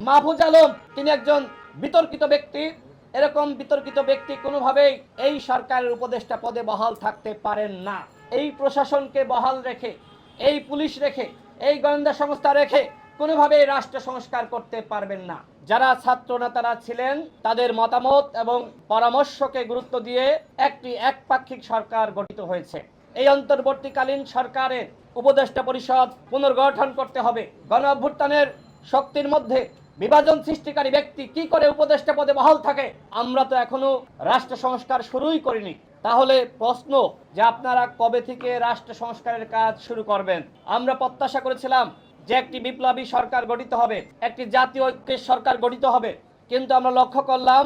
মাহফুজ আলম তিনি একজন বিতর্কিত ব্যক্তি। এরকম বিতর্কিত ব্যক্তি কোনোভাবেই এই সরকারের উপদেষ্টা পদে বহাল থাকতে পারেন না। এই প্রশাসনকে বহাল রেখে, এই পুলিশ রেখে, এই গোয়েন্দা সংস্থা রেখে কোনোভাবেই রাষ্ট্র সংস্কার করতে পারবেন না। যারা ছাত্র নেতারা ছিলেন তাদের মতামত এবং পরামর্শকে গুরুত্ব দিয়ে একটি একপাক্ষিক সরকার গঠিত হয়েছে। এই অন্তর্বর্তীকালীন সরকারের উপদেষ্টা পরিষদ পুনর্গঠন করতে হবে। গণ অভ্যুত্থানের শক্তির মধ্যে বিভাজন সৃষ্টিকারী ব্যক্তি কি করে উপদেষ্টা পদে বহাল থাকে? আমরা তো এখনো রাষ্ট্র সংস্কার শুরুই করিনি। তাহলে প্রশ্ন যে আপনারা কবে থেকে রাষ্ট্র সংস্কারের কাজ শুরু করবেন? আমরা প্রত্যাশা করেছিলাম যে একটি বিপ্লবী সরকার গঠিত হবে, একটি জাতীয় ঐক্যের সরকার গঠিত হবে, কিন্তু আমরা লক্ষ্য করলাম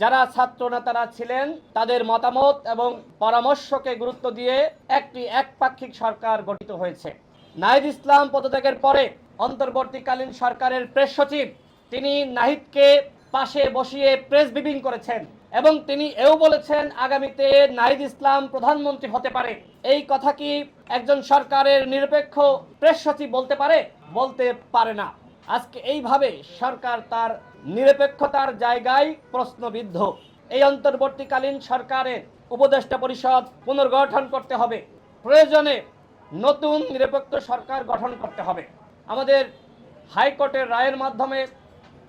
যারা ছাত্র নেতারা ছিলেন তাদের মতামত এবং পরামর্শকে গুরুত্ব দিয়ে একটি একপাক্ষিক সরকার গঠিত হয়েছে। নাহিদ ইসলাম পদত্যাগের পরে অন্তর্বর্তীকালীন সরকারের প্রেস সচিব তিনি নাহিদকে পাশে বসিয়ে প্রেস ব্রিফিং করেছেন এবং তিনি এও বলেছেন আগামীতে নাহিদ ইসলাম প্রধানমন্ত্রী হতে পারে। এই কথা কি একজন সরকারের নিরপেক্ষ প্রেস সচিব বলতে পারে? বলতে পারে না। আজকে এইভাবে সরকার তার নিরপেক্ষতার জায়গায় প্রশ্নবিদ্ধ। এই অন্তর্বর্তীকালীন সরকারের উপদেষ্টা পরিষদ পুনর্গঠন করতে হবে। প্রয়োজনে নতুন নিরপেক্ষ সরকার গঠন করতে হবে। আমাদের হাইকোর্টের রায়ের মাধ্যমে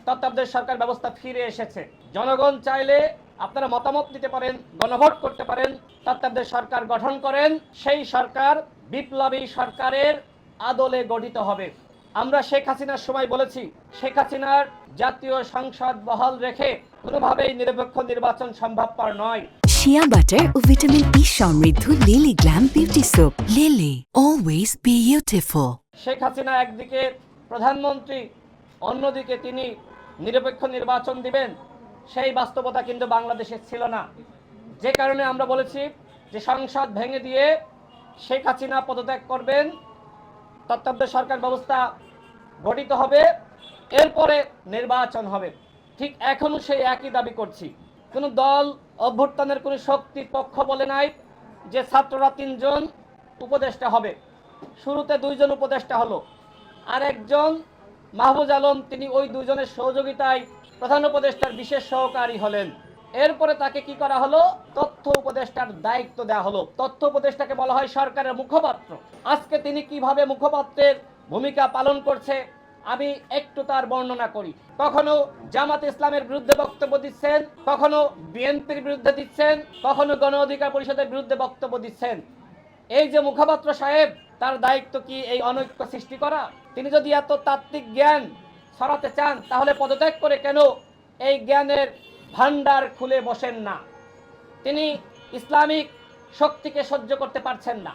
তত্ত্বাবধায়ক সরকার ব্যবস্থা ফিরে এসেছে। জনগণ চাইলে আপনারা মতামত দিতে পারেন, গণভোট করতে পারেন, তত্ত্বাবধায়ক সরকার গঠন করেন। সেই সরকার বিপ্লবী সরকারের আদলে গঠিত হবে। আমরা শেখ হাসিনার সময় বলেছি, শেখ হাসিনার জাতীয় সংসদ বহাল রেখে কোনোভাবেই নিরপেক্ষ নির্বাচন সম্ভবপর নয়। শিয়া বাটার ও ভিটামিন ই সমৃদ্ধ lily glam beauty soap. Lily, always beautiful. Sheikh Hasina একদিকে প্রধানমন্ত্রী, অন্যদিকে তিনি নিরপেক্ষ নির্বাচন দিবেন, সেই বাস্তবতা কিন্তু বাংলাদেশে ছিল না। যে কারণে আমরা বলেছি যে সংসদ ভেঙে দিয়ে শেখ হাসিনা পদত্যাগ করবেন, তত্ত্বাবধায়ক সরকার ব্যবস্থা গঠিত হবে, এরপরে নির্বাচন হবে। ঠিক এখনো সেই একই দাবি করছি। কোনো দল, অভ্যুত্থানের কোনো শক্তির পক্ষ বলে নাই যে ছাত্ররা 3 জন উপদেষ্টা হবে। শুরুতে 2 জন উপদেষ্টা হলো, আর একজন মাহফুজ আলম তিনি ওই 2 জনের সহযোগিতায় প্রধান উপদেষ্টার বিশেষ সহকারী হলেন। এরপরে তাকে কি করা হলো? তথ্য উপদেষ্টার দায়িত্ব দেওয়া হলো। তথ্য উপদেষ্টাকে বলা হয় সরকারের মুখপাত্র। আজকে তিনি কিভাবে মুখপাত্রের ভূমিকা পালন করছে আমি একটু তার বর্ণনা করি। কখনো জামাত ইসলামের বিরুদ্ধে বক্তব্য দিচ্ছেন, কখনো বিএনপির বিরুদ্ধে দিচ্ছেন, কখনো গণ অধিকার পরিষদের বিরুদ্ধে বক্তব্য দিচ্ছেন। এই যে মুখপাত্র সাহেব, তার দায়িত্ব কি এই অনৈক্য সৃষ্টি করা? তিনি যদি এত তাত্ত্বিক জ্ঞান ছড়াতে চান তাহলে পদত্যাগ করে কেন এই জ্ঞানের ভান্ডার খুলে বসেন না? তিনি ইসলামিক শক্তিকে সহ্য করতে পারছেন না।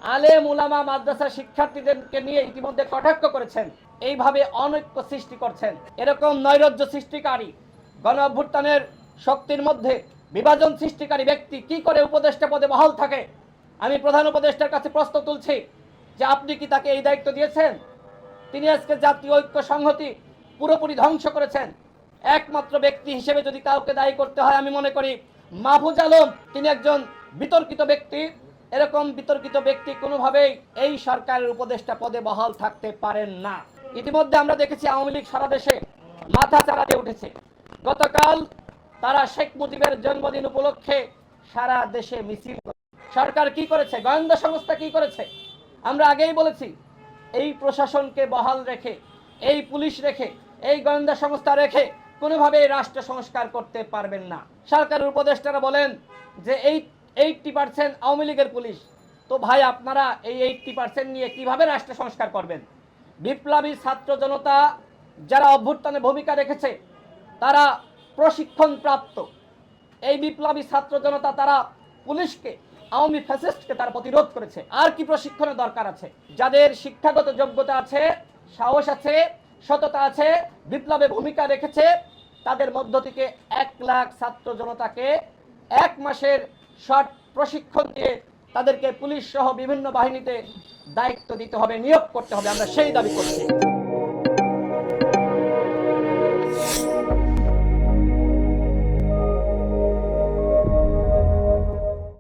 আলেম উলামা মাদ্রাসা শিক্ষার্থীদেরকে নিয়ে ইতিমধ্যে কটাক্ষ করেছেন। এইভাবে অনৈক্য সৃষ্টি করছেন। এরকম নৈরাজ্য সৃষ্টিকারী, গণ অভ্যুত্থানের শক্তির মধ্যে বিভাজন সৃষ্টিকারী ব্যক্তি কি করে উপদেষ্টা পদে বহাল থাকে? আমি প্রধান উপদেষ্টার কাছে প্রশ্ন তুলছি যে আপনি কি তাকে এই দায়িত্ব দিয়েছেন? তিনি আজকে জাতীয় ঐক্য সংহতি পুরোপুরি ধ্বংস করেছেন। একমাত্র ব্যক্তি হিসেবে যদি কাউকে দায়ী করতে হয় আমি মনে করি মাহফুজ আলম তিনি একজন বিতর্কিত ব্যক্তি। এরকম বিতর্কিত ব্যক্তি কোনোভাবেই এই সরকারের উপদেষ্টা পদে বহাল থাকতে পারেন না। ইতিমধ্যে আমরা দেখেছি আওয়ামী লীগ সারা দেশে মাথা চাড়া দিয়ে উঠেছে। গতকাল তারা শেখ মুজিবের জন্মদিন উপলক্ষে সারা দেশে মিছিল। সরকার কি করেছে? গোয়েন্দা সংস্থা কি করেছে? আমরা আগেই বলেছি এই প্রশাসনকে বহাল রেখে, এই পুলিশ রেখে, এই গোয়েন্দা সংস্থা রেখে কোনোভাবেই রাষ্ট্র সংস্কার করতে পারবেন না। সরকারের উপদেষ্টারা বলেন যে 80% আওয়ামী লীগের পুলিশ। তো ভাই আপনারা এই 80% নিয়ে কিভাবে রাষ্ট্র সংস্কার করবেন? বিপ্লবী ছাত্র জনতা যারা অভ্যুত্থানে ভূমিকা রেখেছে তারা প্রশিক্ষণ প্রাপ্ত। এই বিপ্লবী ছাত্র জনতা তারা পুলিশকে, আওয়ামী ফ্যাসিস্টকে তারা প্রতিরোধ করেছে। আর কি প্রশিক্ষণের দরকার আছে? যাদের শিক্ষাগত যোগ্যতা আছে, সাহস আছে, সততা আছে, বিপ্লবে ভূমিকা রেখেছে, তাদের মধ্য থেকে 1 লাখ ছাত্র জনতাকে 1 মাসের শর্ট প্রশিক্ষণ দিয়ে তাদেরকে পুলিশ সহ বিভিন্ন বাহিনীতে দায়িত্ব দিতে হবে, নিয়োগ করতে হবে। আমরা সেই দাবি করছি।